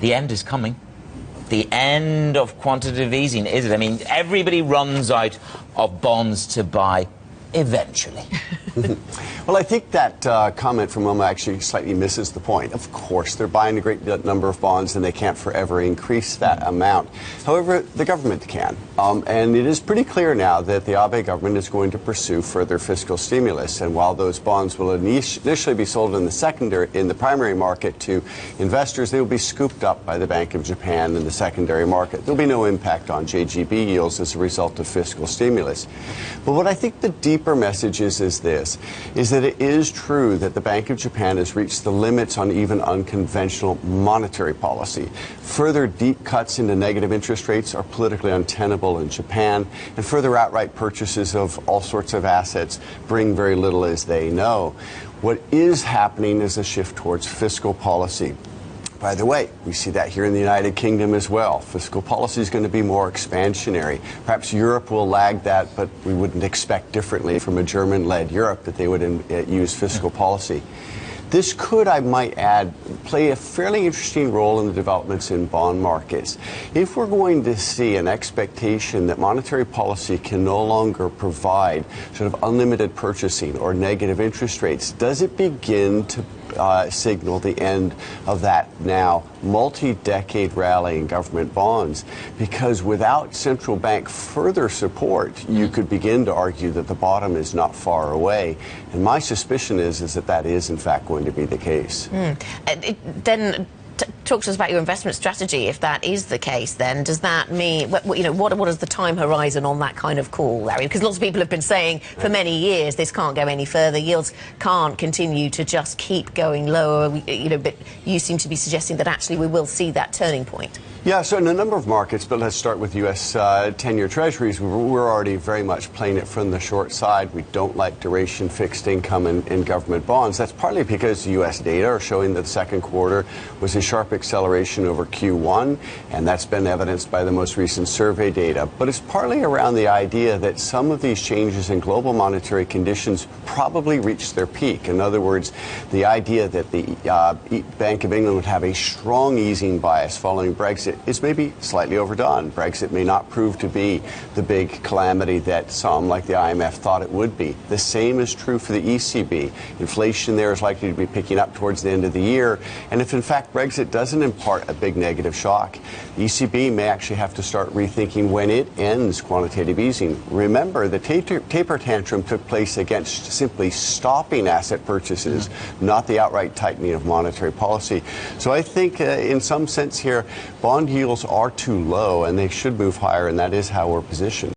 the end is coming. The end of quantitative easing, is it? I mean, everybody runs out of bonds to buy eventually. Well, I think that comment from Wilma actually slightly misses the point. Of course, they're buying a great number of bonds and they can't forever increase that amount. However, the government can. And it is pretty clear now that the Abe government is going to pursue further fiscal stimulus. And while those bonds will initially be sold in the primary market to investors, they will be scooped up by the Bank of Japan in the secondary market. There'll be no impact on JGB yields as a result of fiscal stimulus. But what I think the deeper message is this, is that it is true that the Bank of Japan has reached the limits on even unconventional monetary policy. Further deep cuts into negative interest rates are politically untenable in Japan, and further outright purchases of all sorts of assets bring very little, as they know. What is happening is a shift towards fiscal policy. By the way, we see that here in the United Kingdom as well. Fiscal policy is going to be more expansionary. Perhaps Europe will lag that, but we wouldn't expect differently from a German-led Europe that they would use fiscal policy. This could, I might add, play a fairly interesting role in the developments in bond markets. If we're going to see an expectation that monetary policy can no longer provide sort of unlimited purchasing or negative interest rates, does it begin to signal the end of that now multi-decade rally in government bonds? Because without central bank further support, you could begin to argue that the bottom is not far away. And my suspicion is that that is in fact going to be the case. Then talk to us about your investment strategy. If that is the case, then does that mean, what is the time horizon on that kind of call, Larry? Because lots of people have been saying for many years this can't go any further. Yields can't continue to just keep going lower. But you seem to be suggesting that actually we will see that turning point. Yeah, so in a number of markets, but let's start with U.S. 10-year Treasuries. We're already very much playing it from the short side. We don't like duration fixed income in government bonds. That's partly because U.S. data are showing that the second quarter was a sharp acceleration over Q1, and that's been evidenced by the most recent survey data. But it's partly around the idea that some of these changes in global monetary conditions probably reached their peak. In other words, the idea that the Bank of England would have a strong easing bias following Brexit is maybe slightly overdone. Brexit may not prove to be the big calamity that some, like the IMF, thought it would be. The same is true for the ECB. Inflation there is likely to be picking up towards the end of the year, and if in fact Brexit doesn't impart a big negative shock, the ECB may actually have to start rethinking when it ends quantitative easing. Remember, the taper tantrum took place against simply stopping asset purchases, not the outright tightening of monetary policy. So I think in some sense here, bond yields are too low and they should move higher, and that is how we're positioned.